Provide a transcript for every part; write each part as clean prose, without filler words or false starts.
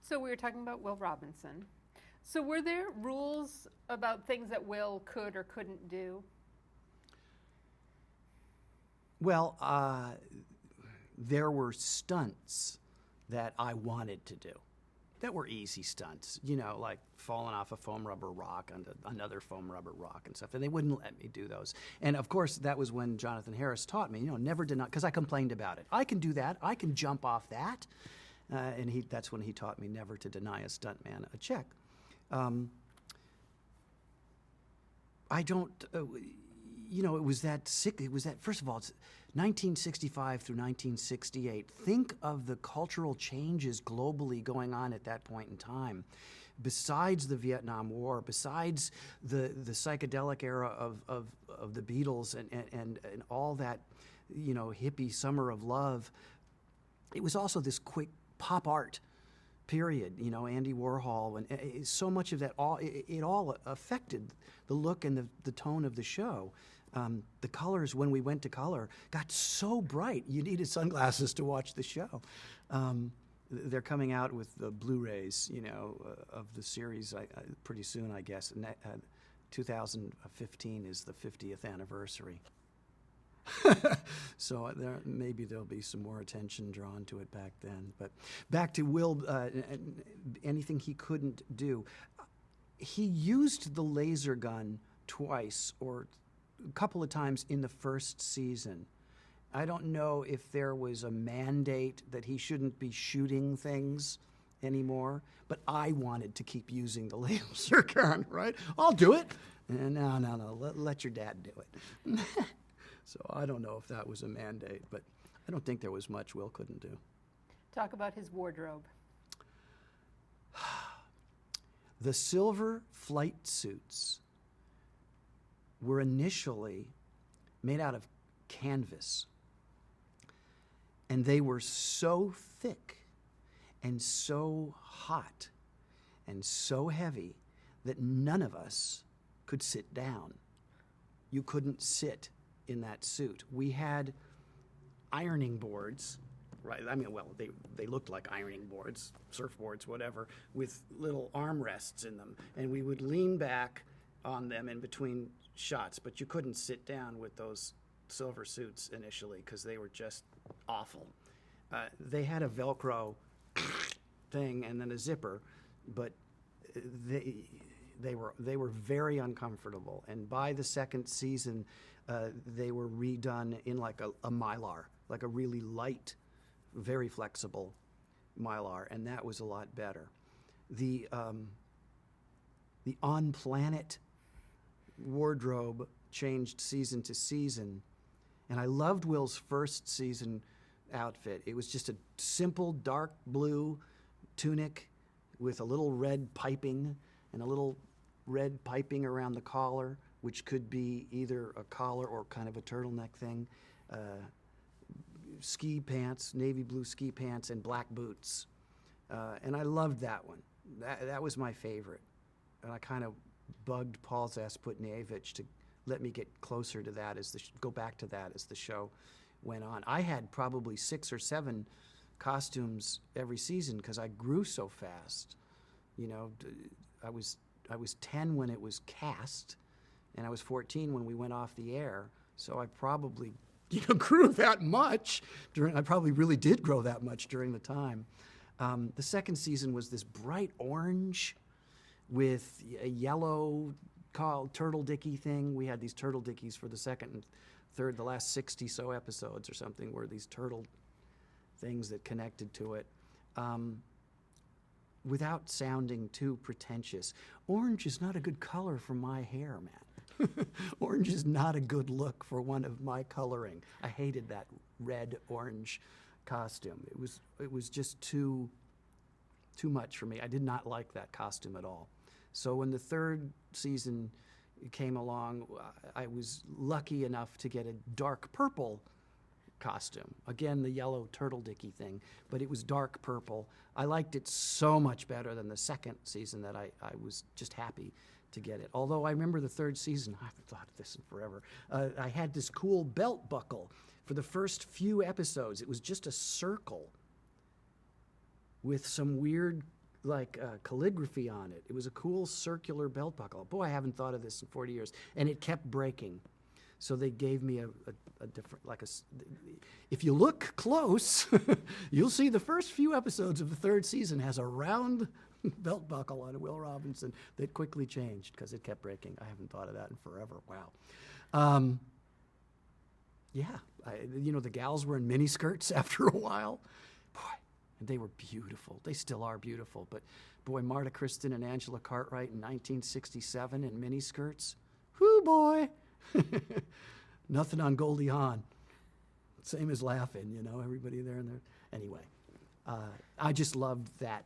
So we were talking about Will Robinson. So were there rules about things that Will could or couldn't do? Well, there were stunts that I wanted to do that were easy stunts, like falling off a foam rubber rock onto another foam rubber rock and stuff. And they wouldn't let me do those. And of course, that was when Jonathan Harris taught me, never deny, because I complained about it. I can do that. I can jump off that. And that's when he taught me never to deny a stuntman a check. I don't, it was that sick. It was that, first of all, it's 1965 through 1968. Think of the cultural changes globally going on at that point in time. Besides the Vietnam War, besides the psychedelic era of the Beatles and all that, hippie summer of love, it was also this quick pop art period, Andy Warhol, and so much of that, it all affected the look and the tone of the show. The colors, when we went to color, got so bright you needed sunglasses to watch the show. They're coming out with the Blu-rays, of the series pretty soon, I guess. 2015 is the 50th anniversary. So maybe there'll be some more attention drawn to it back then. But back to Will, anything he couldn't do. He used the laser gun twice or a couple of times in the first season. I don't know if there was a mandate that he shouldn't be shooting things anymore, but I wanted to keep using the laser gun, right? I'll do it. No, let your dad do it. So I don't know if that was a mandate, but I don't think there was much Will couldn't do. Talk about his wardrobe. The silver flight suits were initially made out of canvas, and they were so thick and so hot and so heavy that none of us could sit down. You couldn't sit in that suit. We had ironing boards, right? I mean, well, they looked like ironing boards, surfboards, whatever, with little armrests in them. And we would lean back on them in between shots, but you couldn't sit down with those silver suits initially because they were just awful. They had a Velcro thing and then a zipper, but they were very uncomfortable. And by the second season, they were redone in like a Mylar, like a really light, very flexible Mylar, and that was a lot better. The on-planet wardrobe changed season to season, and I loved Will's first season outfit. It was just a simple dark blue tunic with a little red piping and a little red piping around the collar, which could be either a collar or kind of a turtleneck thing, ski pants, navy blue ski pants, and black boots. And I loved that one. That was my favorite. And I kind of bugged Paul Zasputnievich to let me get closer to that go back to that as the show went on. I had probably 6 or 7 costumes every season because I grew so fast. I was 10 when it was cast, and I was 14 when we went off the air. So I probably, grew that much I probably really did grow that much during the time. The second season was this bright orange with a yellow called turtle dicky thing. We had these turtle dickies for the second and third, the last 60 so episodes or something, were these turtle things that connected to it. Without sounding too pretentious, orange is not a good color for my hair, man. Orange is not a good look for one of my coloring. I hated that red-orange costume. It was just too much for me. I did not like that costume at all. So when the third season came along, I was lucky enough to get a dark purple costume. Again, the yellow turtle dicky thing, but it was dark purple. I liked it so much better than the second season that I was just happy to get it. Although I remember the third season, I haven't thought of this in forever, I had this cool belt buckle for the first few episodes. It was just a circle with some weird calligraphy on it. It was a cool circular belt buckle. Boy, I haven't thought of this in 40 years. And it kept breaking. So they gave me a different, if you look close, you'll see the first few episodes of the third season has a round belt buckle on Will Robinson that quickly changed because it kept breaking. I haven't thought of that in forever. Wow. The gals were in miniskirts after a while. Boy, and they were beautiful. They still are beautiful. But boy, Marta Kristen and Angela Cartwright in 1967 in miniskirts. Whoo, boy. Nothing on Goldie Hawn. Same as Laughing, everybody there and there. Anyway, I just loved that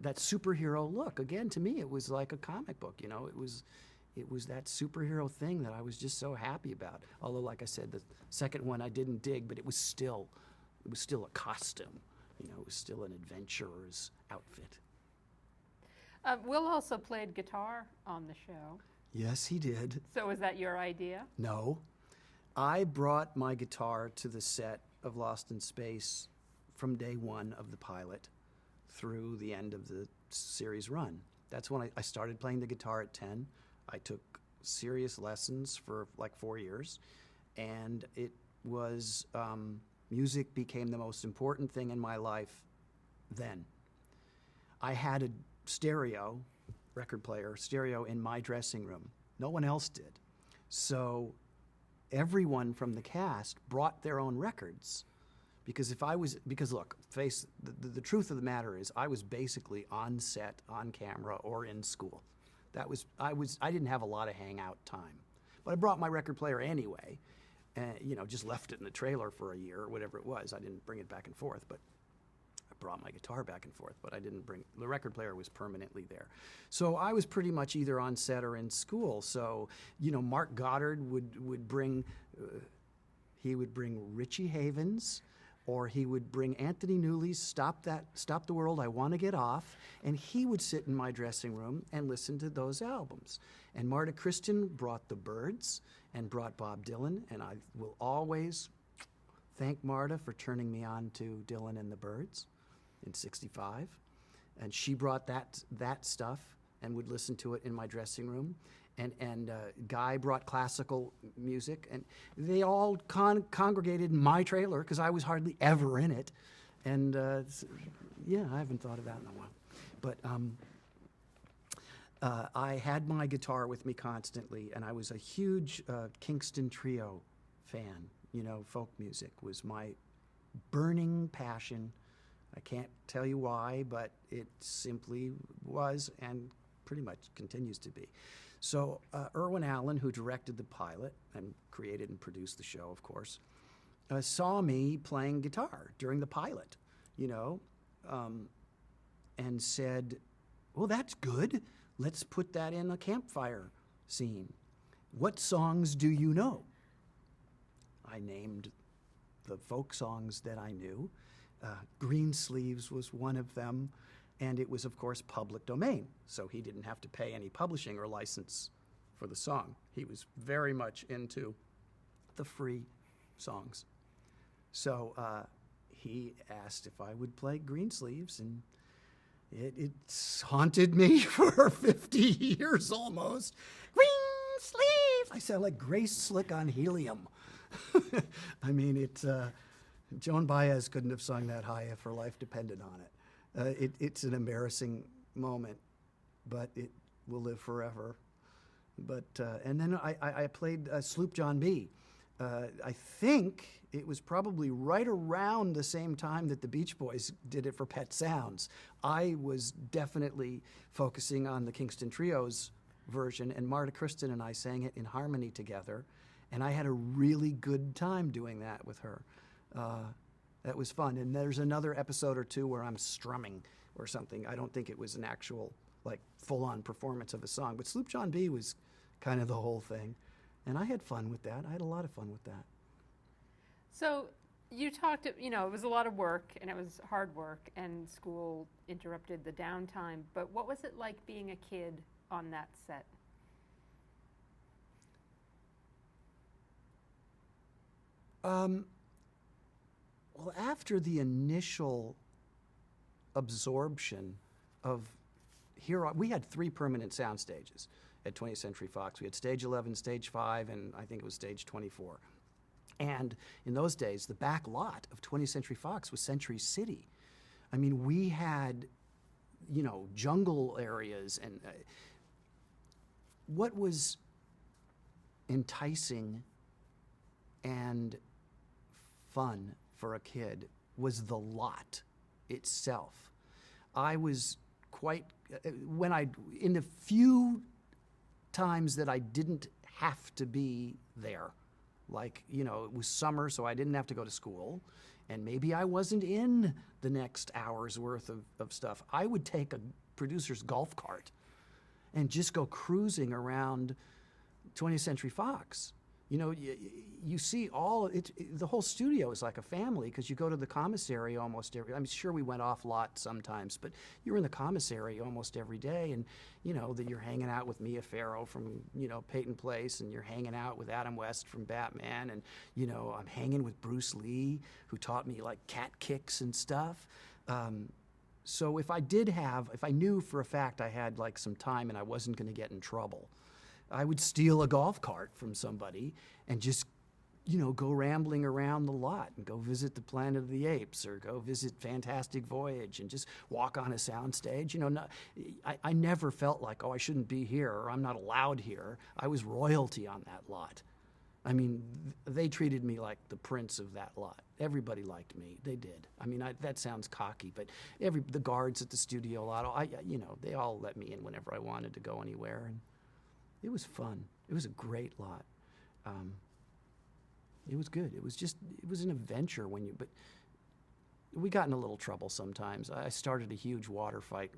superhero look. Again, to me, it was like a comic book. It was that superhero thing that I was just so happy about. Although, like I said, the second one I didn't dig, but it was still a costume. It was still an adventurer's outfit. Will also played guitar on the show. Yes, he did. So was that your idea? No. I brought my guitar to the set of Lost in Space from day one of the pilot through the end of the series run. That's when I started playing the guitar at 10. I took serious lessons for like 4 years, and it was, music became the most important thing in my life then. I had a record player stereo in my dressing room. No one else did. So everyone from the cast brought their own records. Because look, the truth of the matter is I was basically on set, on camera, or in school. I didn't have a lot of hangout time. But I brought my record player anyway, and just left it in the trailer for a year or whatever it was. I didn't bring it back and forth, but I brought my guitar back and forth, but I didn't bring, the record player was permanently there. So I was pretty much either on set or in school. So, Mark Goddard would bring, he would bring Richie Havens, or he would bring Anthony Newley's Stop the World, I Want to Get Off, and he would sit in my dressing room and listen to those albums. And Marta Kristen brought the Byrds and brought Bob Dylan, and I will always thank Marta for turning me on to Dylan and the Byrds in '65. And she brought that stuff and would listen to it in my dressing room. And Guy brought classical music, and they all congregated in my trailer because I was hardly ever in it. And I haven't thought of that in a while. But I had my guitar with me constantly, and I was a huge Kingston Trio fan. Folk music was my burning passion. I can't tell you why, but it simply was and pretty much continues to be. So Irwin Allen, who directed the pilot and created and produced the show, of course, saw me playing guitar during the pilot, and said, well, that's good. Let's put that in a campfire scene. What songs do you know? I named the folk songs that I knew. Green Sleeves was one of them. And it was, of course, public domain, so he didn't have to pay any publishing or license for the song. He was very much into the free songs. So he asked if I would play Green Sleeves, and it's haunted me for 50 years almost. Green Sleeves! I sound like Grace Slick on helium. I mean, Joan Baez couldn't have sung that high if her life depended on it. It's an embarrassing moment, but it will live forever. But and then I played Sloop John B. I think it was probably right around the same time that the Beach Boys did it for Pet Sounds. I was definitely focusing on the Kingston Trio's version, and Marta Kristen and I sang it in harmony together, and I had a really good time doing that with her. That was fun. And there's another episode or two where I'm strumming or something. I don't think it was an actual, full-on performance of a song. But Sloop John B was kind of the whole thing. And I had fun with that. I had a lot of fun with that. So you talked, it was a lot of work, and it was hard work, and school interrupted the downtime. But what was it like being a kid on that set? Well, after the initial absorption of we had 3 permanent sound stages at 20th Century Fox. We had stage 11, stage 5, and I think it was stage 24. And in those days, the back lot of 20th Century Fox was Century City. I mean, we had, jungle areas. And what was enticing and fun for a kid was the lot itself. I was in the few times that I didn't have to be there, like, it was summer, so I didn't have to go to school, and maybe I wasn't in the next hour's worth of stuff, I would take a producer's golf cart and just go cruising around 20th Century Fox. You see the whole studio is like a family, because you go to the commissary almost I'm sure we went off lot sometimes, but you're in the commissary almost every day, and that you're hanging out with Mia Farrow from, Peyton Place, and you're hanging out with Adam West from Batman, and, I'm hanging with Bruce Lee, who taught me like cat kicks and stuff. So if I knew for a fact I had like some time and I wasn't going to get in trouble, I would steal a golf cart from somebody and just, go rambling around the lot and go visit the Planet of the Apes or go visit Fantastic Voyage and just walk on a soundstage. I never felt like, I shouldn't be here or I'm not allowed here. I was royalty on that lot. I mean, they treated me like the prince of that lot. Everybody liked me. They did. I mean, that sounds cocky, but the guards at the studio lot, they all let me in whenever I wanted to go anywhere. And it was fun. It was a great lot. It was good. It was an adventure but we got in a little trouble sometimes. I started a huge water fight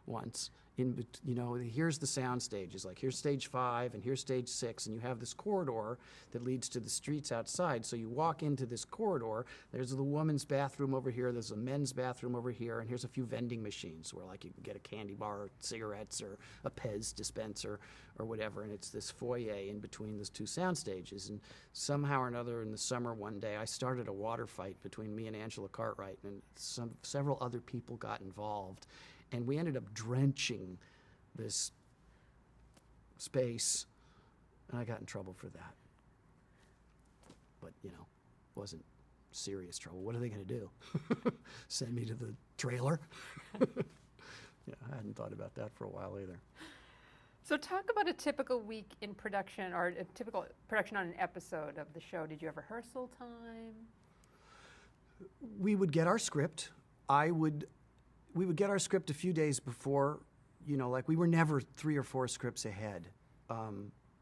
once. Here's the sound stages. Like, here's stage 5 and here's stage 6, and you have this corridor that leads to the streets outside. So you walk into this corridor. There's the woman's bathroom over here. There's a men's bathroom over here, and here's a few vending machines where, like, you can get a candy bar, or cigarettes, or a Pez dispenser, or whatever. And it's this foyer in between those 2 sound stages. And somehow or another, in the summer one day, I started a water fight between me and Angela Cartwright, and several other people got involved. And we ended up drenching this space, and I got in trouble for that. But, wasn't serious trouble. What are they going to do? Send me to the trailer? Yeah, I hadn't thought about that for a while either. So talk about a typical week in production, or a typical production on an episode of the show. Did you have rehearsal time? We would get our script. We would get our script a few days before, like we were never 3 or 4 scripts ahead.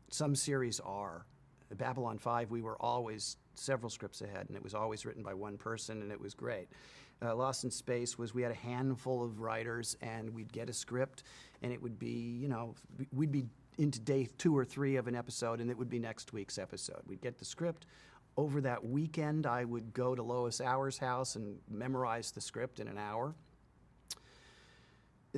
Some series are. At Babylon 5, we were always several scripts ahead, and it was always written by one person, and it was great. Lost in Space we had a handful of writers, and we'd get a script, and it would be, we'd be into day 2 or 3 of an episode, and it would be next week's episode. We'd get the script. Over that weekend, I would go to Lois Hour's house and memorize the script in an hour.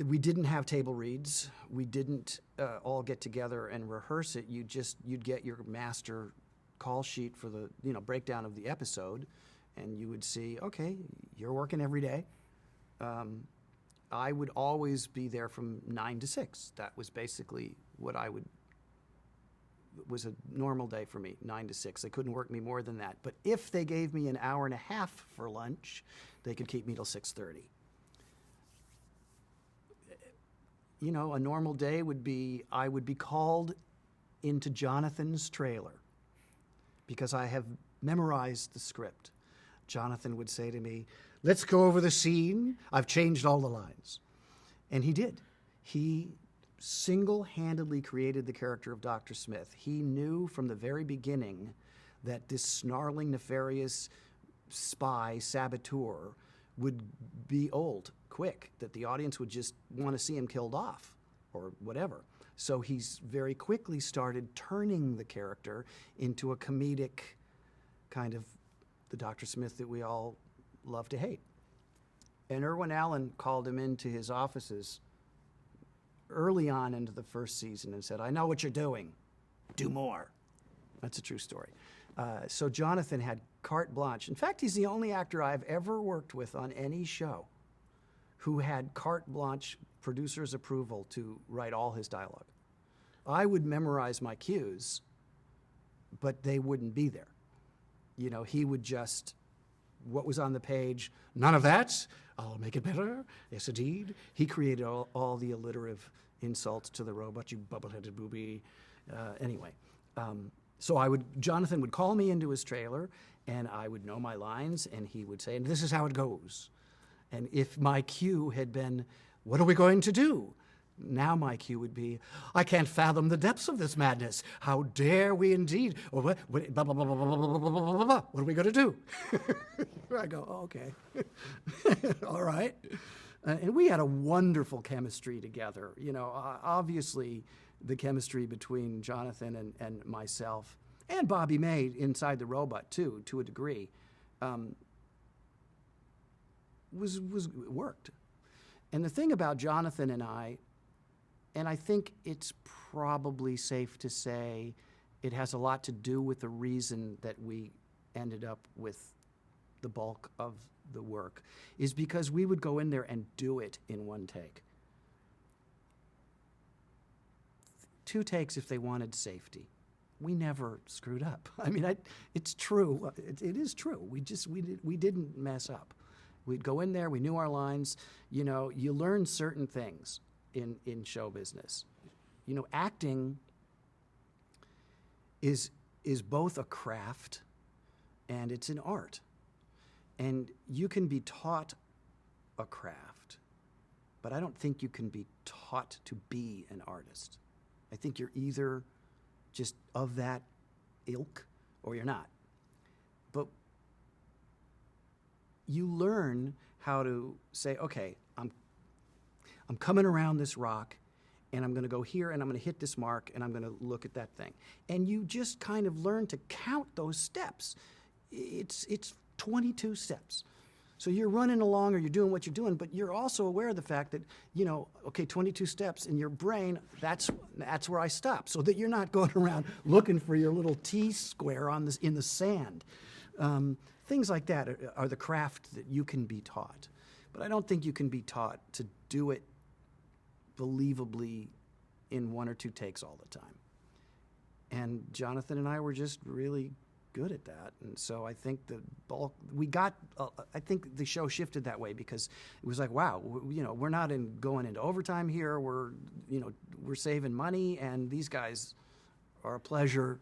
We didn't have table reads. We didn't all get together and rehearse it. You'd get your master call sheet for the breakdown of the episode, and you would see, okay, you're working every day. I would always be there from 9 to 6. That was basically what was a normal day for me, 9 to 6. They couldn't work me more than that. But if they gave me an hour and a half for lunch, they could keep me till 6:30. A normal day would be, I would be called into Jonathan's trailer because I have memorized the script. Jonathan would say to me, let's go over the scene. I've changed all the lines. And he did. He single-handedly created the character of Dr. Smith. He knew from the very beginning that this snarling, nefarious spy, saboteur, would be old quick, that the audience would just want to see him killed off or whatever. So he's very quickly started turning the character into a comedic kind of the Dr. Smith that we all love to hate. And Irwin Allen called him into his offices early on into the first season and said, I know what you're doing. Do more. That's a true story. So Jonathan had carte blanche. In fact, he's the only actor I've ever worked with on any show who had carte blanche producer's approval to write all his dialogue. I would memorize my cues, but they wouldn't be there. You know, he would just, what was on the page, none of that, I'll make it better, yes indeed. He created all the alliterative insults to the robot, you bubble-headed booby. Anyway, so Jonathan would call me into his trailer, and I would know my lines, and he would say, and this is how it goes. And if my cue had been, what are we going to do? Now my cue would be, I can't fathom the depths of this madness. How dare we indeed? Or what, blah, blah, blah, blah, blah, blah, blah, blah, blah. What are we going to do? I go, oh, okay. All right. And we had a wonderful chemistry together. You know, obviously the chemistry between Jonathan and myself, and Bobby May inside the robot too, to a degree, worked. And the thing about Jonathan and I think it's probably safe to say it has a lot to do with the reason that we ended up with the bulk of the work, is because we would go in there and do it in one take. 2 takes if they wanted safety. We never screwed up. I mean, it's true. It is true. We didn't mess up. We'd go in there, we knew our lines. You know, you learn certain things in show business. You know, acting is both a craft and it's an art. And you can be taught a craft, but I don't think you can be taught to be an artist. I think you're either just of that ilk or you're not. But you learn how to say, okay, I'm coming around this rock, and I'm going to go here, and I'm going to hit this mark, and I'm going to look at that thing. And you just kind of learn to count those steps. It's 22 steps. So you're running along or you're doing what you're doing, but you're also aware of the fact that, you know, okay, 22 steps in your brain, that's where I stop, so that you're not going around looking for your little T-square in the sand. Things like that are the craft that you can be taught. But I don't think you can be taught to do it believably in 1 or 2 takes all the time. And Jonathan and I were just really good at that. And so I think I think the show shifted that way, because it was like, wow, you know, we're not going into overtime here. We're saving money, and these guys are a pleasure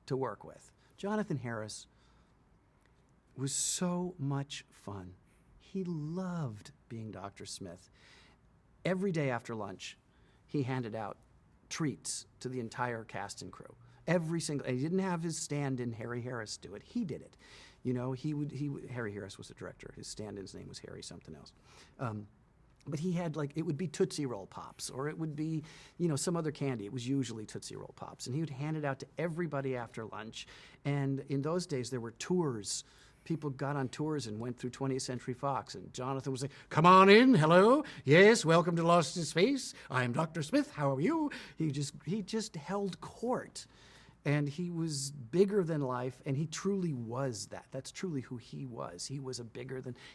to work with. Jonathan Harris was so much fun. He loved being Dr. Smith. Every day after lunch, he handed out treats to the entire cast and crew. He didn't have his stand-in Harry Harris do it. He did it. You know, Harry Harris was the director. His stand-in's name was Harry something else. But he had, like, it would be Tootsie Roll Pops, or it would be, you know, some other candy. It was usually Tootsie Roll Pops. And he would hand it out to everybody after lunch. And in those days, there were tours. People got on tours and went through 20th Century Fox, and Jonathan was like, come on in, hello, yes, welcome to Lost in Space, I'm Dr. Smith, how are you? He just held court, and he was bigger than life, and he truly was that. That's truly who he was. He was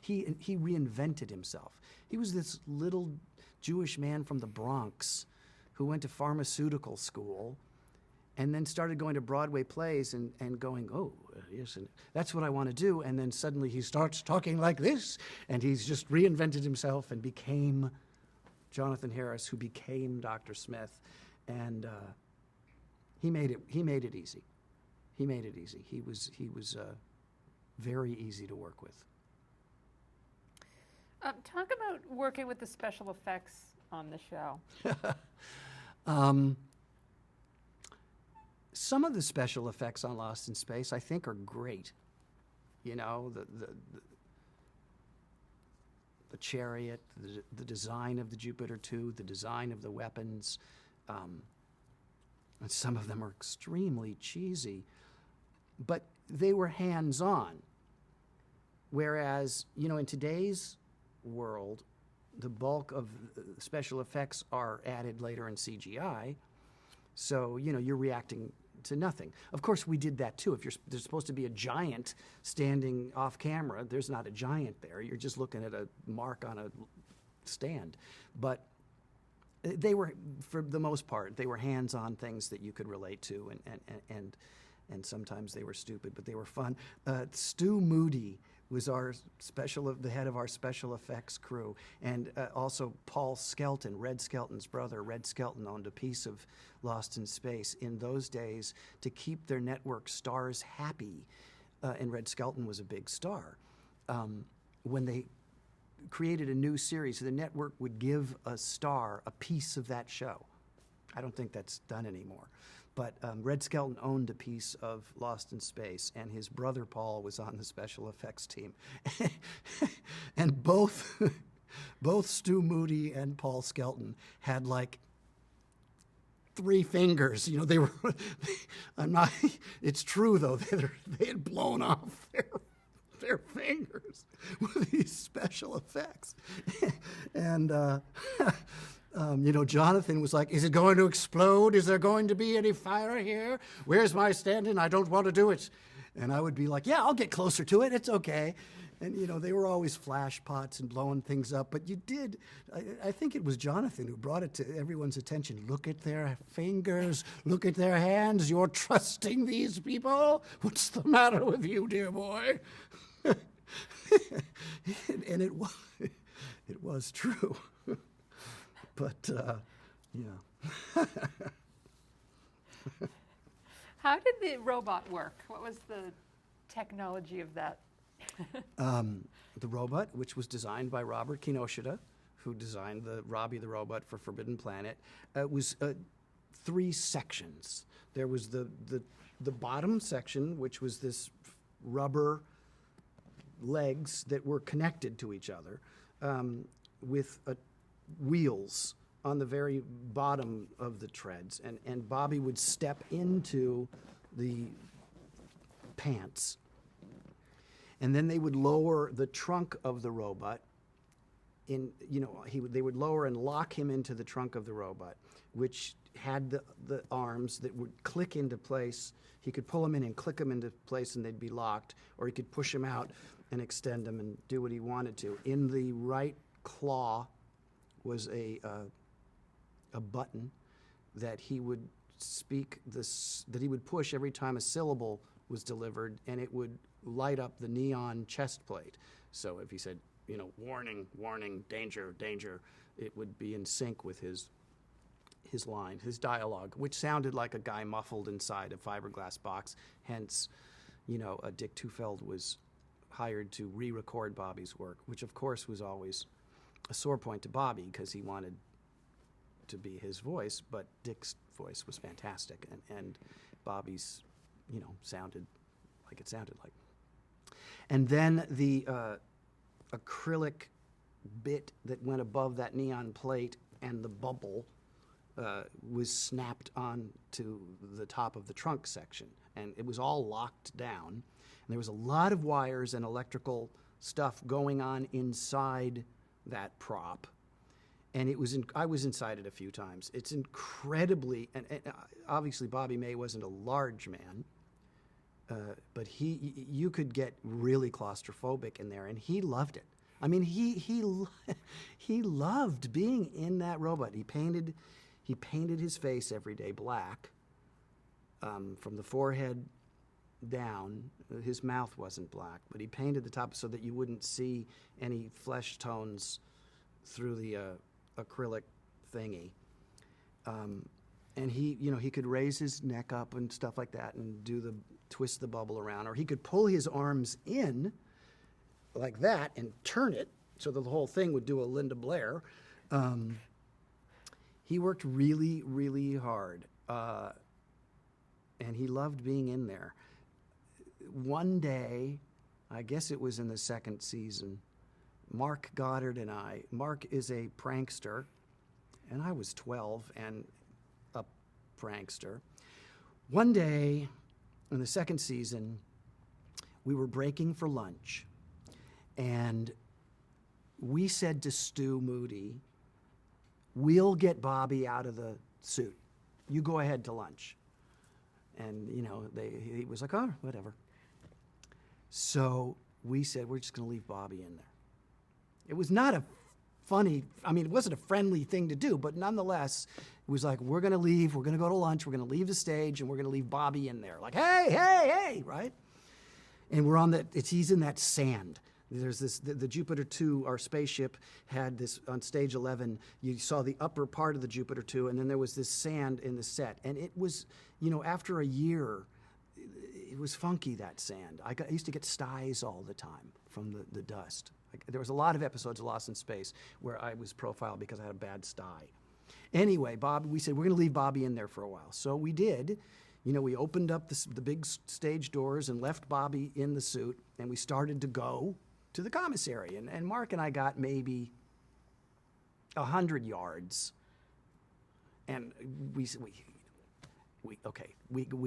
he reinvented himself. He was this little Jewish man from the Bronx who went to pharmaceutical school and then started going to Broadway plays and going, oh, yes, and that's what I want to do. And then suddenly he starts talking like this, and he's just reinvented himself and became Jonathan Harris, who became Dr. Smith. And he made it easy. He made it easy. He was very easy to work with. Talk about working with the special effects on the show. Some of the special effects on Lost in Space, I think, are great. You know, the chariot, the design of the Jupiter 2, the design of the weapons. And some of them are extremely cheesy, but they were hands-on. Whereas, you know, in today's world, the bulk of special effects are added later in CGI. So, you know, you're reacting to nothing. Of course, we did that too. If there's supposed to be a giant standing off camera, there's not a giant there. You're just looking at a mark on a stand. But they were, for the most part, they were hands-on things that you could relate to, and sometimes they were stupid, but they were fun. Stu Moody was the head of our special effects crew, and also Paul Skelton, Red Skelton's brother. Red Skelton owned a piece of Lost in Space in those days to keep their network stars happy, and Red Skelton was a big star. When they created a new series, the network would give a star a piece of that show. I don't think that's done anymore. But Red Skelton owned a piece of Lost in Space, and his brother Paul was on the special effects team. And both Stu Moody and Paul Skelton had like 3 fingers. You know, they were, it's true though, they had blown off their fingers with these special effects. And, you know, Jonathan was like, is it going to explode? Is there going to be any fire here? Where's my stand-in? I don't want to do it. And I would be like, yeah, I'll get closer to it. It's okay. And, you know, they were always flash pots and blowing things up. But I think it was Jonathan who brought it to everyone's attention. Look at their fingers. Look at their hands. You're trusting these people? What's the matter with you, dear boy? And it was true. But, yeah. How did the robot work? What was the technology of that? The robot, which was designed by Robert Kinoshita, who designed the Robbie the Robot for Forbidden Planet, was 3 sections. There was the bottom section, which was this rubber legs that were connected to each other with wheels on the very bottom of the treads. And Bobby would step into the pants. And then they would lower the trunk of the robot they would lower and lock him into the trunk of the robot, which had the arms that would click into place. He could pull them in and click them into place and they'd be locked, or he could push them out and extend them and do what he wanted to. In the right claw was a button that he would that he would push every time a syllable was delivered, and it would light up the neon chest plate. So if he said, you know, warning, warning, danger, danger, it would be in sync with his line, his dialogue, which sounded like a guy muffled inside a fiberglass box. Hence, you know, Dick Tufeld was hired to re-record Bobby's work, which of course was always a sore point to Bobby because he wanted to be his voice, but Dick's voice was fantastic, and Bobby's, you know, sounded like it sounded like. And then the acrylic bit that went above that neon plate and the bubble was snapped on to the top of the trunk section, and it was all locked down. And there was a lot of wires and electrical stuff going on inside that prop. And I was inside it a few times. It's incredibly, and obviously Bobby May wasn't a large man, but you could get really claustrophobic in there, and he loved it. I mean, he loved being in that robot. He painted his face every day black, from the forehead down. His mouth wasn't black, but he painted the top so that you wouldn't see any flesh tones through the acrylic thingy. And he could raise his neck up and stuff like that and twist the bubble around, or he could pull his arms in like that and turn it so that the whole thing would do a Linda Blair. He worked really, really hard, and he loved being in there. One day, I guess it was in the 2nd season, Mark Goddard and Mark is a prankster, and I was 12 and a prankster. One day in the 2nd season, we were breaking for lunch, and we said to Stu Moody, we'll get Bobby out of the suit. You go ahead to lunch. And, you know, he was like, oh, whatever. So we said, we're just going to leave Bobby in there. It was not a funny. I mean, it wasn't a friendly thing to do, but nonetheless, it was like, we're going to leave. We're going to go to lunch. We're going to leave the stage, and we're going to leave Bobby in there. Like, hey, hey, hey, right? And we're on he's in that sand. There's this, the Jupiter 2, our spaceship, had this, on stage 11, you saw the upper part of the Jupiter 2, and then there was this sand in the set. And it was, after a year, it was funky, that sand. I used to get styes all the time from the dust. There was a lot of episodes of Lost in Space where I was profiled because I had a bad sty. Anyway, we said, we're going to leave Bobby in there for a while. So we did. We opened up the big stage doors and left Bobby in the suit, and we started to go to the commissary. And Mark and I got maybe 100 yards. And we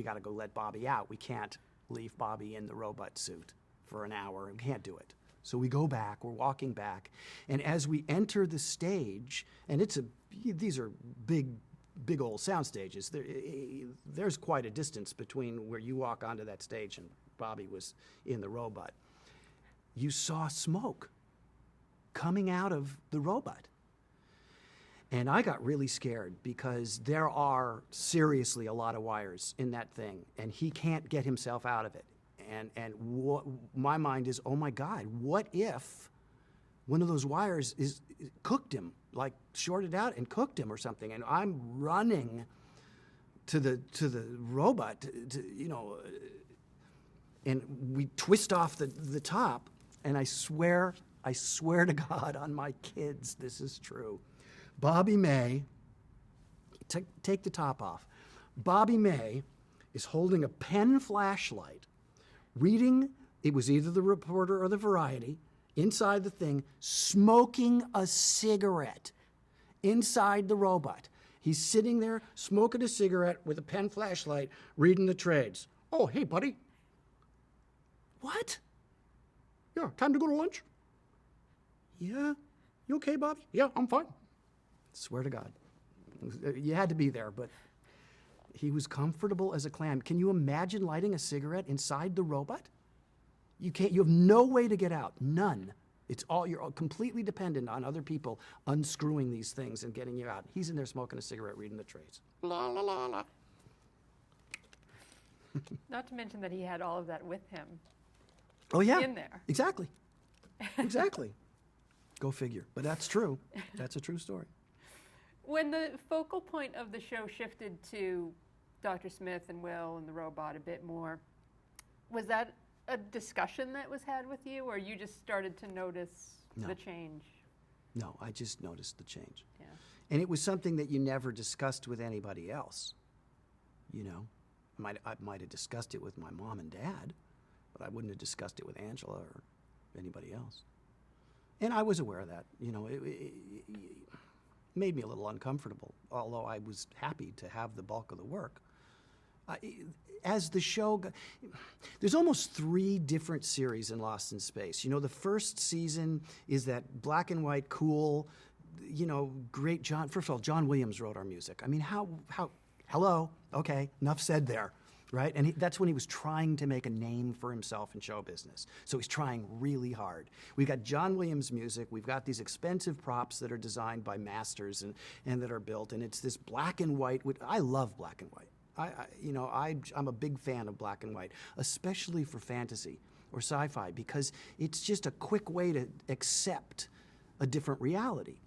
got to go let Bobby out. We can't leave Bobby in the robot suit for an hour. We can't do it. So we go back, we're walking back, and as we enter the stage, and these are big old sound stages, there's quite a distance between where you walk onto that stage and Bobby was in the robot. You saw smoke coming out of the robot. And I got really scared because there are seriously a lot of wires in that thing, and he can't get himself out of it. And my mind is, oh my God, what if one of those wires cooked him, like shorted out and cooked him or something? And I'm running to the robot, and we twist off the top, and I swear to God on my kids, this is true. Bobby May, take the top off. Bobby May is holding a pen flashlight, reading, it was either the Reporter or the Variety, inside the thing, smoking a cigarette inside the robot. He's sitting there smoking a cigarette with a pen flashlight, reading the trades. Oh, hey, buddy. What? Yeah, time to go to lunch? Yeah. You okay, Bobby? Yeah, I'm fine. Swear to God. You had to be there, but he was comfortable as a clam. Can you imagine lighting a cigarette inside the robot? You can't. You have no way to get out. None. You're completely dependent on other people unscrewing these things and getting you out. He's in there smoking a cigarette, reading the trades. La, la, la, la. Not to mention that he had all of that with him. Oh, yeah. In there. Exactly. Exactly. Go figure. But that's true. That's a true story. When the focal point of the show shifted to Dr. Smith and Will and the robot a bit more, was that a discussion that was had with you, or you just started to notice the change? No, I just noticed the change. Yeah. And it was something that you never discussed with anybody else. I might have discussed it with my mom and dad, but I wouldn't have discussed it with Angela or anybody else. And I was aware of that. It made me a little uncomfortable, although I was happy to have the bulk of the work. As the show, there's almost 3 different series in Lost in Space. The first season is that black and white, cool, great John. First of all, John Williams wrote our music. I mean, hello, okay, enough said there, right? And that's when he was trying to make a name for himself in show business. So he's trying really hard. We've got John Williams music. We've got these expensive props that are designed by masters and that are built. And it's this black and white. I love black and white. I'm a big fan of black and white, especially for fantasy or sci-fi, because it's just a quick way to accept a different reality.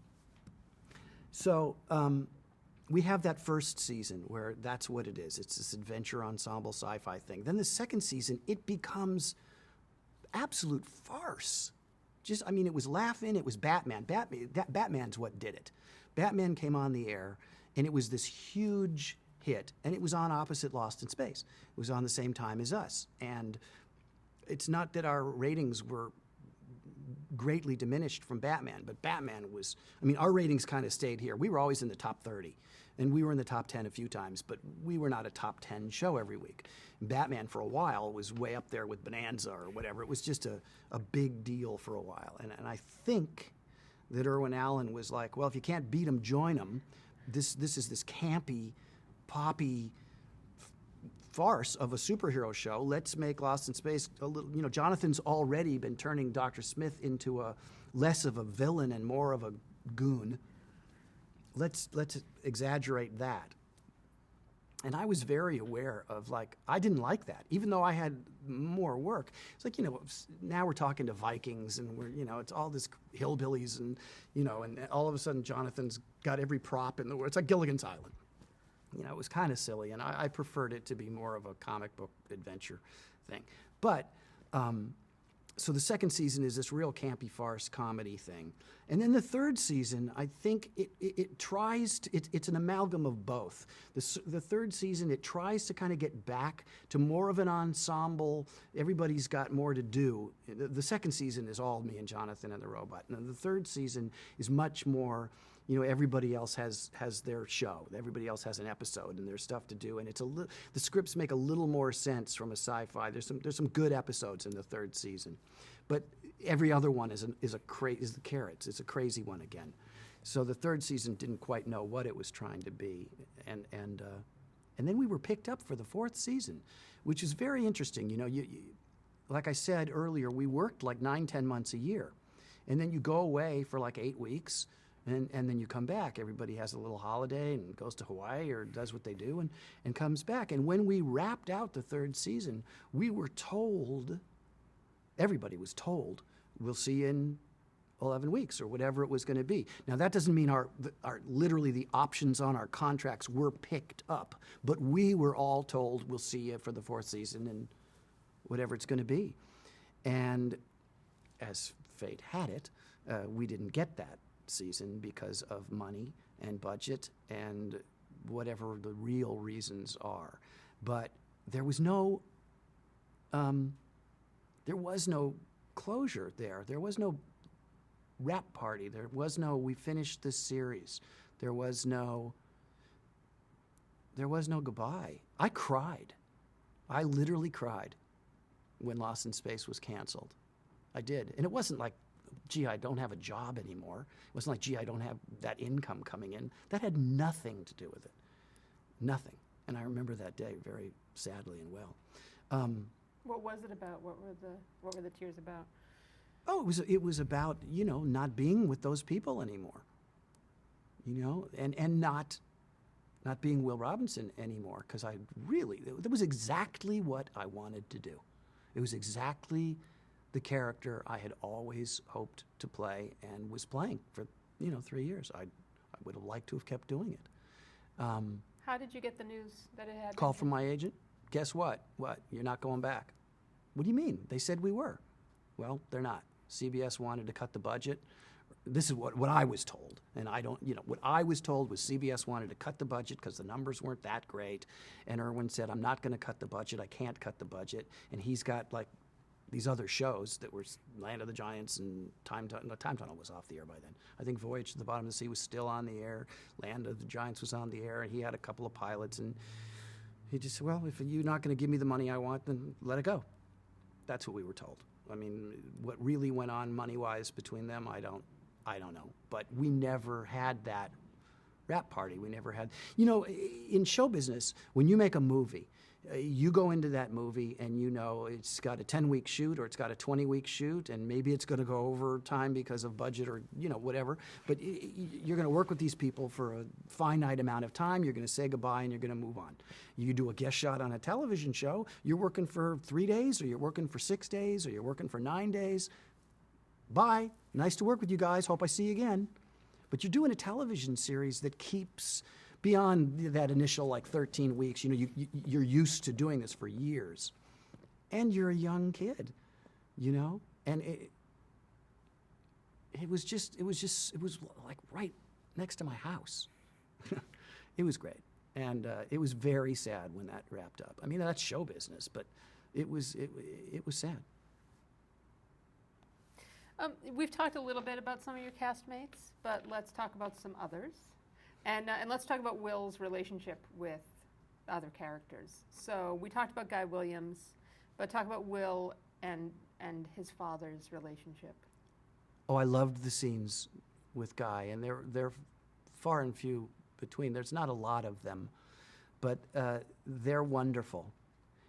So we have that first season where that's what it is. It's this adventure ensemble sci-fi thing. Then the second season, it becomes absolute farce. It was laughing. It was Batman. Batman's what did it. Batman came on the air, and it was this huge hit, and it was on opposite Lost in Space. It was on the same time as us. And it's not that our ratings were greatly diminished from Batman, but Batman was, our ratings kind of stayed here. We were always in the top 30, and we were in the top 10 a few times, but we were not a top 10 show every week. Batman, for a while, was way up there with Bonanza or whatever. It was just a big deal for a while. And I think that Irwin Allen was like, well, if you can't beat them, join them. This is this campy, poppy farce of a superhero show. Let's make Lost in Space a little, Jonathan's already been turning Dr. Smith into less of a villain and more of a goon. Let's exaggerate that. And I was very aware of, like, I didn't like that, even though I had more work. It's like, now we're talking to Vikings, and it's all this hillbillies, and, and all of a sudden Jonathan's got every prop in the world. It's like Gilligan's Island. It was kind of silly, and I preferred it to be more of a comic book adventure thing. But, so the second season is this real campy farce comedy thing. And then the third season, I think it tries to, it's an amalgam of both. The third season, it tries to kind of get back to more of an ensemble. Everybody's got more to do. The second season is all me and Jonathan and the robot. And the third season is much more, everybody else has their show. Everybody else has an episode and there's stuff to do. And the scripts make a little more sense from a sci-fi. There's some good episodes in the third season. But every other one is the Carrots. It's a crazy one again. So the third season didn't quite know what it was trying to be, and then we were picked up for the fourth season, which is very interesting. Like I said earlier, we worked like 9-10 months a year, and then you go away for like 8 weeks, and then you come back. Everybody has a little holiday and goes to Hawaii or does what they do and comes back. And when we wrapped out the third season, we were told. Everybody was told, we'll see you in 11 weeks or whatever it was going to be. Now, that doesn't mean our literally the options on our contracts were picked up, but we were all told, we'll see you for the fourth season and whatever it's going to be. And as fate had it, we didn't get that season because of money and budget and whatever the real reasons are. But there was no closure there. There was no wrap party. There was no, we finished this series. There was no goodbye. I cried. I literally cried when Lost in Space was canceled. I did. And it wasn't like, gee, I don't have a job anymore. It wasn't like, gee, I don't have that income coming in. That had nothing to do with it. Nothing. And I remember that day very sadly and well. What was it about? What were the tears about? Oh, it was about, not being with those people anymore. And not being Will Robinson anymore, because that was exactly what I wanted to do. It was exactly the character I had always hoped to play and was playing for, 3 years. I would have liked to have kept doing it. How did you get the news that it had? Call from my agent. Guess what? What? You're not going back. What do you mean? They said we were. Well, they're not. CBS wanted to cut the budget. This is what I was told. And what I was told was CBS wanted to cut the budget because the numbers weren't that great. And Irwin said, I'm not going to cut the budget. I can't cut the budget. And he's got like these other shows that were Land of the Giants and Time Tunnel was off the air by then. I think Voyage to the Bottom of the Sea was still on the air. Land of the Giants was on the air. And he had a couple of pilots. And he just said, well, if you're not going to give me the money I want, then let it go. That's what we were told. I mean, what really went on money-wise between them, I don't know. But we never had that wrap party. We never had, in show business, when you make a movie, you go into that movie and it's got a 10-week shoot or it's got a 20-week shoot, and maybe it's going to go over time because of budget or whatever. But you're going to work with these people for a finite amount of time. You're going to say goodbye and you're going to move on. You do a guest shot on a television show. You're working for 3 days, or you're working for 6 days, or you're working for 9 days. Bye. Nice to work with you guys. Hope I see you again. But you're doing a television series that keeps beyond that initial 13 weeks. You're used to doing this for years, and you're a young kid, and it was like right next to my house. It was great, and it was very sad when that wrapped up. I mean, that's show business, but it was sad. We've talked a little bit about some of your castmates, but let's talk about some others. And let's talk about Will's relationship with other characters. So we talked about Guy Williams, but talk about Will and his father's relationship. Oh, I loved the scenes with Guy, and they're far and few between. There's not a lot of them, but they're wonderful.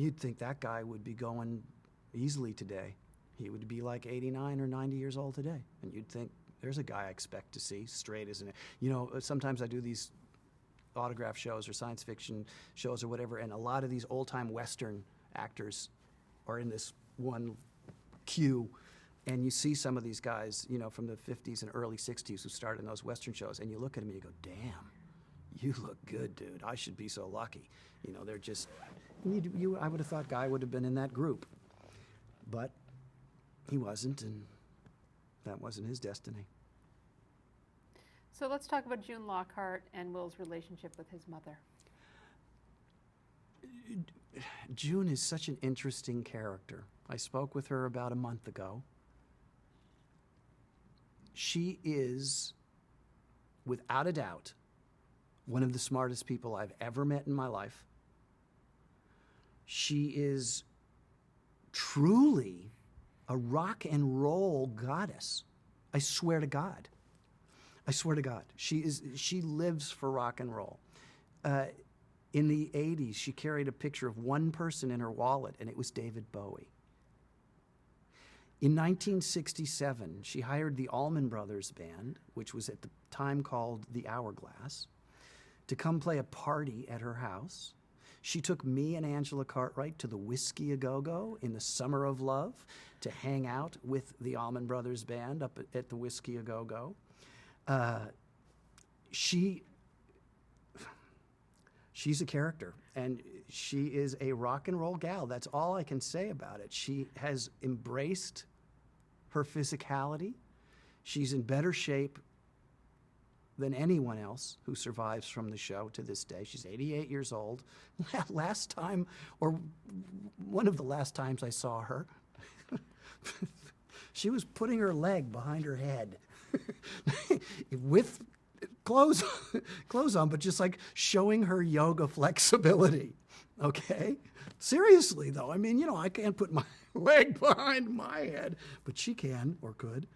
You'd think that guy would be going easily today. He would be like 89 or 90 years old today. And you'd think, there's a guy I expect to see, straight as an... You know, sometimes I do these autograph shows or science fiction shows or whatever, and a lot of these old-time Western actors are in this one queue, and you see some of these guys, you know, from the 50s and early 60s who started in those Western shows, and you look at them and you go, damn, you look good, dude. I should be so lucky. You know, they're just... I would have thought Guy would have been in that group, but he wasn't, and that wasn't his destiny. So let's talk about June Lockhart and Will's relationship with his mother. June is such an interesting character. I spoke with her about a month ago. She is, without a doubt, one of the smartest people I've ever met in my life. She is truly a rock and roll goddess. I swear to God. I swear to God. She lives for rock and roll. In the 80s, she carried a picture of one person in her wallet, and it was David Bowie. In 1967, she hired the Allman Brothers Band, which was at the time called the Hourglass, to come play a party at her house. She took me and Angela Cartwright to the Whiskey A Go-Go in the Summer of Love to hang out with the Allman Brothers Band up at the Whiskey A Go-Go. She's a character, and she is a rock and roll gal. That's all I can say about it. She has embraced her physicality. She's in better shape than anyone else who survives from the show to this day. She's 88 years old. Last time, or one of the last times I saw her, she was putting her leg behind her head with clothes on, but just like showing her yoga flexibility. Okay? Seriously, though. I mean, you know, I can't put my leg behind my head, but she can or could.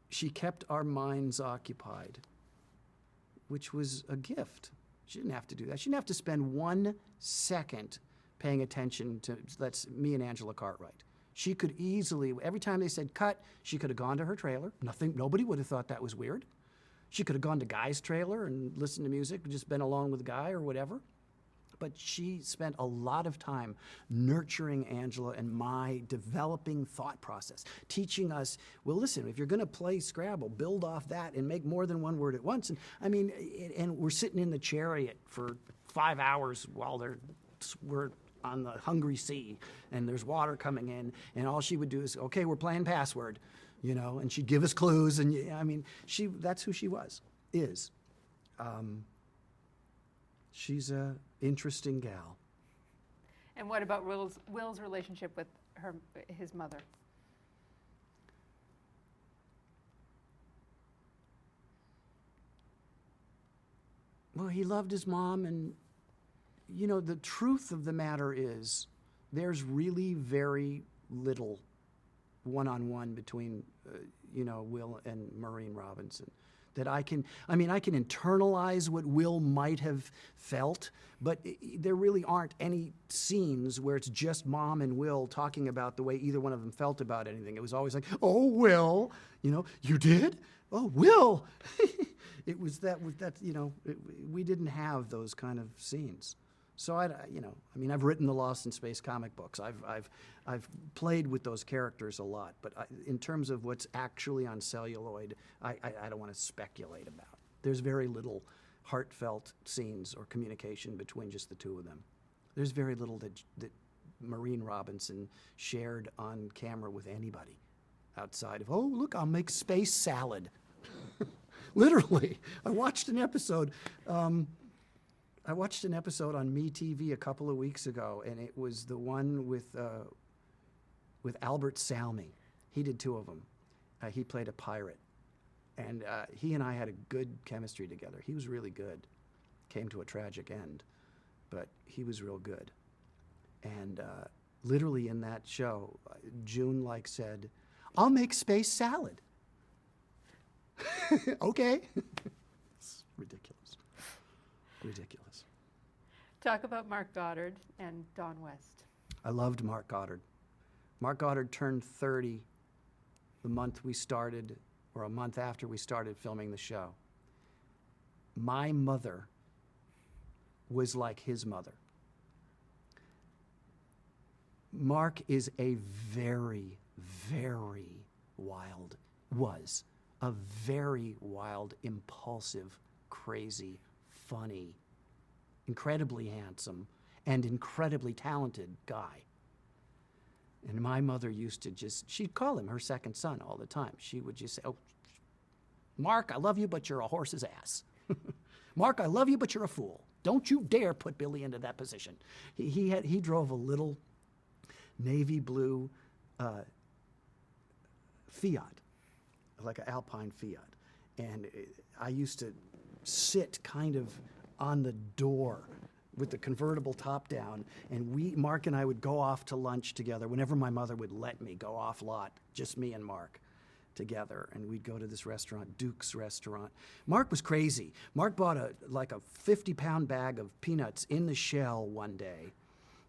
She kept our minds occupied, which was a gift. She didn't have to do that. She didn't have to spend 1 second paying attention to, that's me and Angela Cartwright. She could easily, every time they said cut, she could have gone to her trailer. Nobody would have thought that was weird. She could have gone to Guy's trailer and listened to music, just been alone with Guy or whatever. But she spent a lot of time nurturing Angela and my developing thought process, teaching us, well, listen, if you're going to play Scrabble, build off that and make more than one word at once. And I mean, and we're sitting in the chariot for 5 hours while we're on the hungry sea and there's water coming in, and all she would do is, okay, we're playing password, you know, and she'd give us clues. And I mean, that's who she is. She's a interesting gal. And what about Will's relationship with his mother? Well, he loved his mom, and, you know, the truth of the matter is there's really very little one-on-one between, Will and Maureen Robinson. That I can internalize what Will might have felt, but there really aren't any scenes where it's just Mom and Will talking about the way either one of them felt about anything. It was always like, oh, Will, you did? Oh, Will. It was we didn't have those kind of scenes. So I've written the Lost in Space comic books. I've played with those characters a lot, but in terms of what's actually on celluloid, I don't want to speculate about. There's very little heartfelt scenes or communication between just the two of them. There's very little that Maureen Robinson shared on camera with anybody outside of, oh, look, I'll make space salad. Literally, I watched an episode on MeTV a couple of weeks ago, and it was the one with Albert Salmi. He did 2 of them. He played a pirate, and he and I had a good chemistry together. He was really good. Came to a tragic end, but he was real good. And literally in that show, June said, "I'll make space salad." Okay. It's ridiculous. ridiculous. Talk about Mark Goddard and Don West. I loved Mark Goddard. Mark Goddard turned 30 the month we started, or a month after we started filming the show. My mother was like his mother. Mark is a very, very was a very wild, impulsive, crazy, funny, incredibly handsome, and incredibly talented guy. And my mother used to she'd call him her second son all the time. She would just say, "Oh, Mark, I love you, but you're a horse's ass. Mark, I love you, but you're a fool. Don't you dare put Billy into that position." He drove a little navy blue Fiat, like an Alpine Fiat. And I used to sit kind of on the door with the convertible top down, and Mark and I would go off to lunch together whenever my mother would let me go off lot, just me and Mark together, and we'd go to this restaurant, Duke's Restaurant. Mark was crazy. Mark bought a 50-pound bag of peanuts in the shell one day.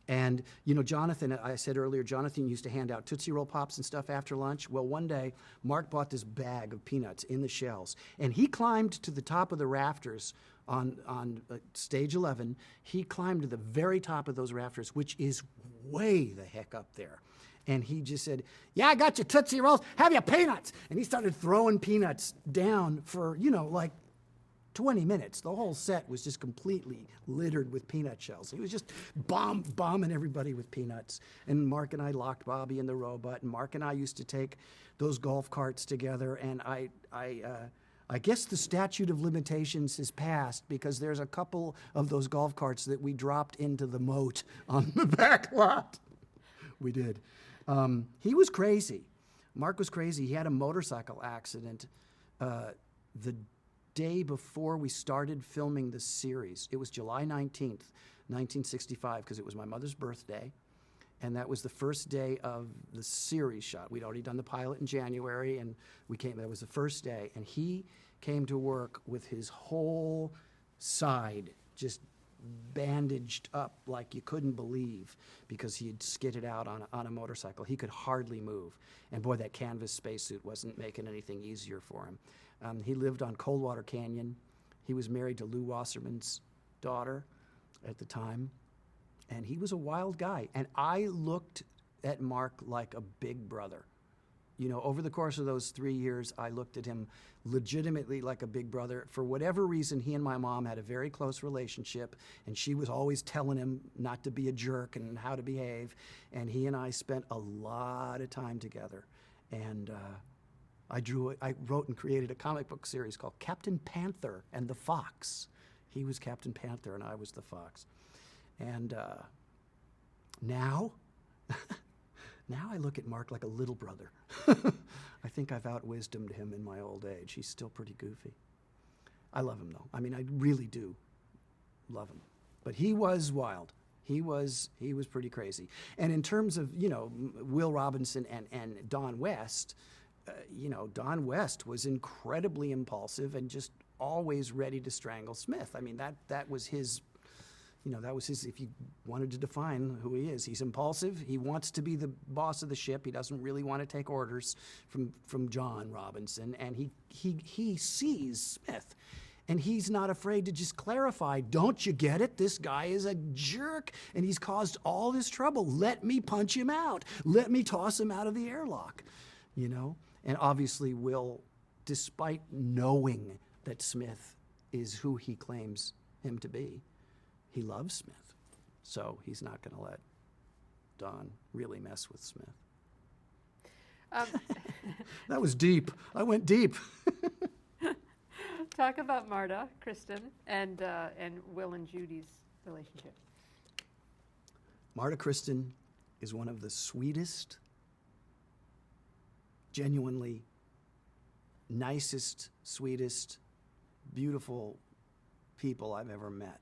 And, you know, Jonathan, I said earlier, Jonathan used to hand out Tootsie Roll Pops and stuff after lunch. Well, one day, Mark bought this bag of peanuts in the shells, and he climbed to the top of the rafters on stage 11. He climbed to the very top of those rafters, which is way the heck up there. And he just said, "Yeah, I got your Tootsie Rolls. Have your peanuts." And he started throwing peanuts down for, 20 minutes. The whole set was just completely littered with peanut shells. He was just bombing everybody with peanuts. And Mark and I locked Bobby in the robot, and Mark and I used to take those golf carts together, and I guess the statute of limitations has passed, because there's a couple of those golf carts that we dropped into the moat on the back lot. We did. He was crazy. Mark was crazy. He had a motorcycle accident the day before we started filming the series. It was July 19th, 1965, because it was my mother's birthday, and that was the first day of the series shot. We'd already done the pilot in January, and that was the first day, and he came to work with his whole side just bandaged up like you couldn't believe, because he had skidded out on a motorcycle. He could hardly move. And boy, that canvas spacesuit wasn't making anything easier for him. He lived on Coldwater Canyon. He was married to Lou Wasserman's daughter at the time. And he was a wild guy. And I looked at Mark like a big brother. You know, over the course of those 3 years, I looked at him legitimately like a big brother. For whatever reason, he and my mom had a very close relationship, and she was always telling him not to be a jerk and how to behave. And he and I spent a lot of time together. And I wrote and created a comic book series called Captain Panther and the Fox. He was Captain Panther, and I was the Fox. And now I look at Mark like a little brother. I think I've out-wisdomed him in my old age. He's still pretty goofy. I love him, though. I mean, I really do love him. But he was wild. He was pretty crazy. And in terms of, Will Robinson and Don West, Don West was incredibly impulsive and just always ready to strangle Smith. I mean, that was his... that was his, if you wanted to define who he is. He's impulsive. He wants to be the boss of the ship. He doesn't really want to take orders from John Robinson. And he sees Smith. And he's not afraid to just clarify, "Don't you get it? This guy is a jerk, and he's caused all this trouble. Let me punch him out. Let me toss him out of the airlock." And obviously Will, despite knowing that Smith is who he claims him to be, he loves Smith, so he's not going to let Don really mess with Smith. That was deep. I went deep. Talk about Marta, Kristen, and Will and Judy's relationship. Marta Kristen is one of the sweetest, genuinely nicest, sweetest, beautiful people I've ever met.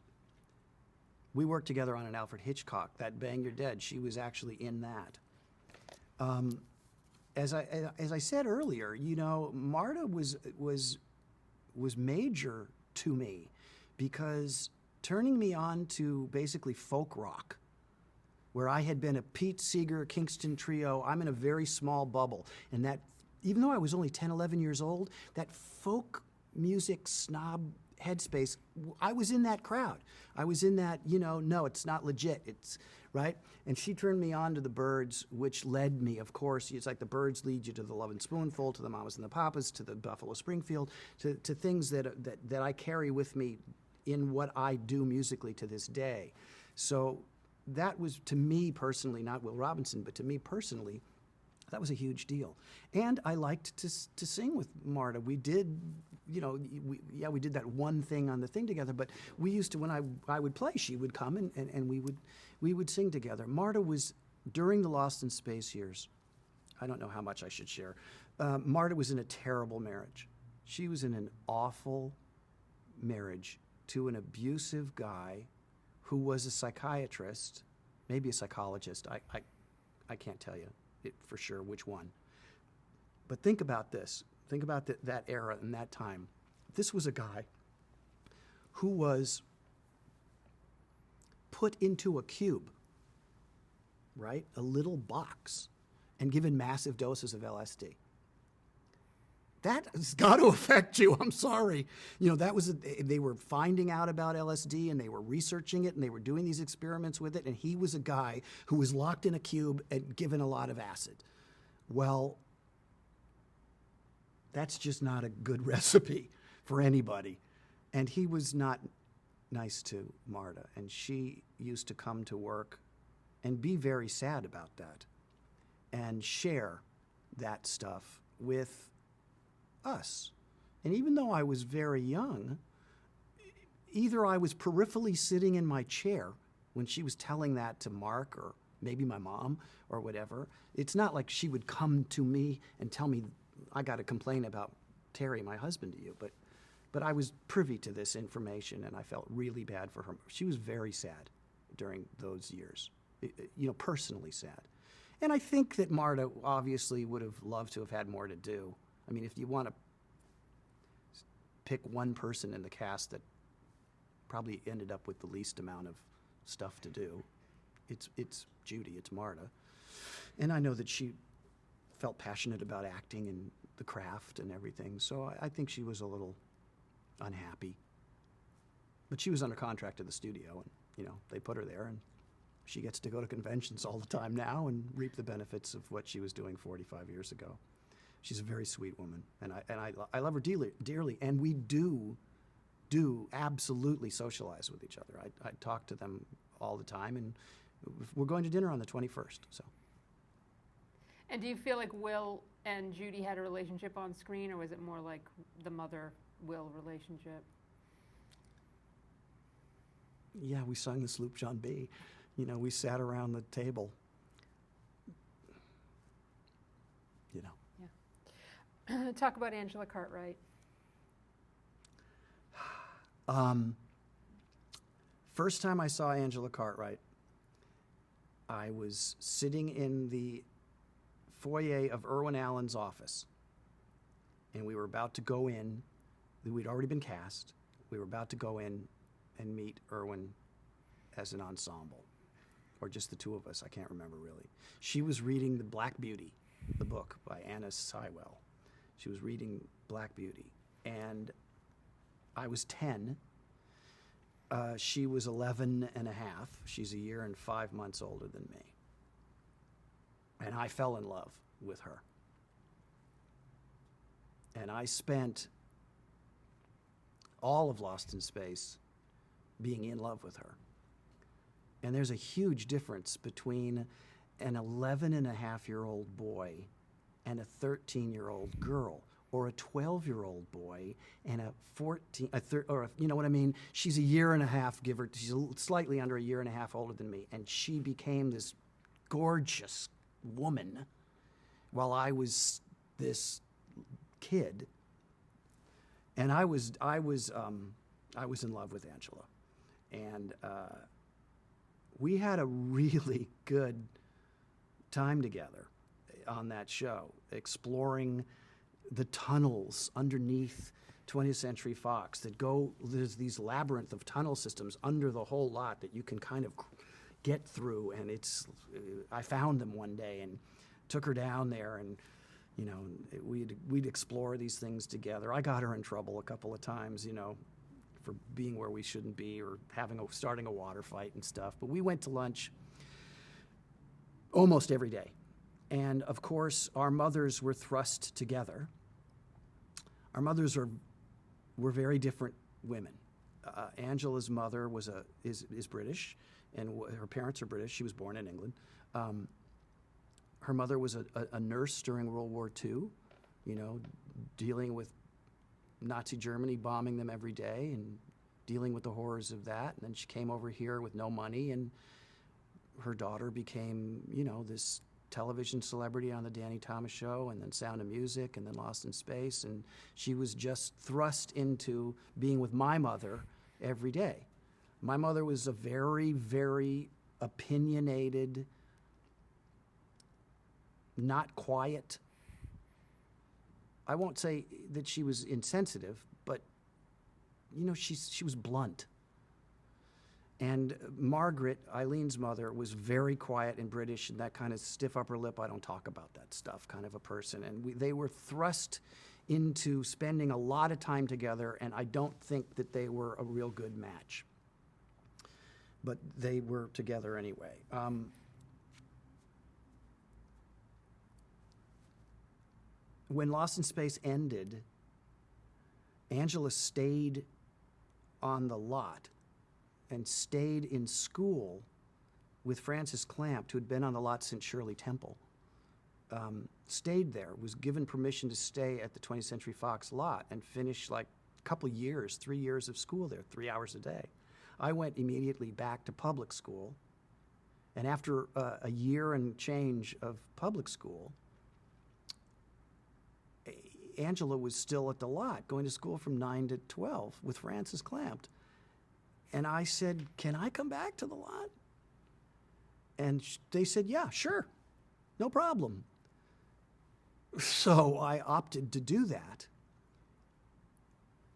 We worked together on an Alfred Hitchcock, that Bang You're Dead. She was actually in that. As I said earlier, Marta was major to me, because turning me on to basically folk rock, where I had been a Pete Seeger, Kingston Trio. I'm in a very small bubble. And that, even though I was only 10, 11 years old, that folk music snob headspace, I was in that crowd. I was in that, no, it's not legit. It's right. And she turned me on to the Byrds, which led me, of course, it's like the Byrds lead you to the Lovin' Spoonful, to the Mamas and the Papas, to the Buffalo Springfield, to things that I carry with me in what I do musically to this day. So that was, to me personally, not Will Robinson, but to me personally, that was a huge deal. And I liked to sing with Marta. We did, we did that one thing on the thing together, but we used to, when I would play, she would come and we would sing together. Marta was, during the Lost in Space years, I don't know how much I should share, Marta was in a terrible marriage. She was in an awful marriage to an abusive guy who was a psychiatrist, maybe a psychologist. I can't tell you for sure which one. But think about this. Think about that era and that time. This was a guy who was put into a cube, right? A little box, and given massive doses of LSD. That has got to affect you. I'm sorry. That was, they were finding out about LSD and they were researching it and they were doing these experiments with it. And he was a guy who was locked in a cube and given a lot of acid. Well, that's just not a good recipe for anybody. And he was not nice to Marta. And she used to come to work and be very sad about that and share that stuff with us. And even though I was very young, either I was peripherally sitting in my chair when she was telling that to Mark or maybe my mom or whatever. It's not like she would come to me and tell me, I got to complain about Terry, my husband, to you. But I was privy to this information and I felt really bad for her. She was very sad during those years, personally sad. And I think that Marta obviously would have loved to have had more to do. I mean, if you want to pick one person in the cast that probably ended up with the least amount of stuff to do, it's Judy, it's Marta. And I know that she felt passionate about acting and the craft and everything, so I think she was a little unhappy. But she was under contract to the studio, and they put her there, and she gets to go to conventions all the time now and reap the benefits of what she was doing 45 years ago. She's a very sweet woman, and I love her dearly, and we do absolutely socialize with each other. I talk to them all the time, and we're going to dinner on the 21st. So. And do you feel like Will and Judy had a relationship on screen, or was it more like the mother-Will relationship? Yeah, we sung the Sloop John B. We sat around the table. Talk about Angela Cartwright. First time I saw Angela Cartwright, I was sitting in the foyer of Irwin Allen's office, and we were about to go in. We'd already been cast. We were about to go in and meet Irwin as an ensemble, or just the two of us. I can't remember really. She was reading The Black Beauty, the book by Anna Sewell. She was reading Black Beauty, and I was 10. She was 11 and a half. She's a year and 5 months older than me. And I fell in love with her. And I spent all of Lost in Space being in love with her. And there's a huge difference between an 11-and-a-half-year-old boy and a 13-year-old girl, or a 12-year-old boy and a 14, you know what I mean? She's a year and a half, she's slightly under a year and a half older than me, and she became this gorgeous woman while I was this kid. And I was in love with Angela, and we had a really good time together on that show, exploring the tunnels underneath 20th Century Fox that go, there's these labyrinth of tunnel systems under the whole lot that you can kind of get through. And I found them one day and took her down there, and we'd explore these things together. I got her in trouble a couple of times, for being where we shouldn't be, or starting a water fight and stuff. But we went to lunch almost every day. And of course, our mothers were thrust together. Our mothers were very different women. Angela's mother is British, and her parents are British. She was born in England. Her mother was a nurse during World War II, dealing with Nazi Germany bombing them every day and dealing with the horrors of that. And then she came over here with no money, and her daughter became, this television celebrity on the Danny Thomas Show, and then Sound of Music, and then Lost in Space. And she was just thrust into being with my mother every day. My mother was a very, very opinionated, not quiet. I won't say that she was insensitive, but she was blunt. And Margaret, Eileen's mother, was very quiet and British, and that kind of stiff upper lip, I don't talk about that stuff kind of a person. And they were thrust into spending a lot of time together, and I don't think that they were a real good match. But they were together anyway. When Lost in Space ended, Angela stayed on the lot and stayed in school with Frances Clampt, who had been on the lot since Shirley Temple. Stayed there, was given permission to stay at the 20th Century Fox lot and finish like a couple years, 3 years of school there, 3 hours a day. I went immediately back to public school, and after a year and change of public school, Angela was still at the lot, going to school from 9 to 12 with Frances Clampt. And I said, can I come back to the lot? And they said, yeah, sure, no problem. So I opted to do that,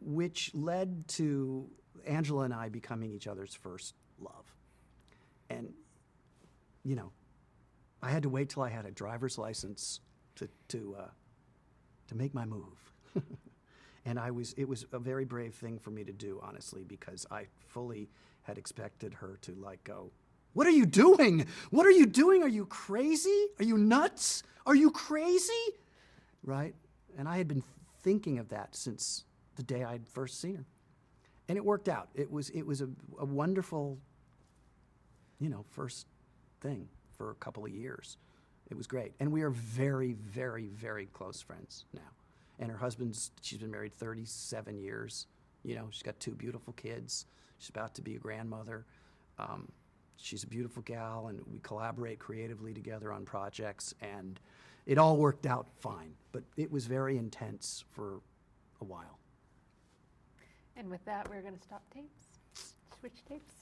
which led to Angela and I becoming each other's first love. And, I had to wait till I had a driver's license to make my move. And it was a very brave thing for me to do, honestly, because I fully had expected her to go, what are you doing? What are you doing? Are you crazy? Are you nuts? Are you crazy? Right? And I had been thinking of that since the day I'd first seen her. And it worked out. It was a wonderful, first thing for a couple of years. It was great. And we are very, very, very close friends now. And her she's been married 37 years. She's got 2 beautiful kids. She's about to be a grandmother. She's a beautiful gal, and we collaborate creatively together on projects, and it all worked out fine. But it was very intense for a while. And with that, we're going to stop tapes, switch tapes.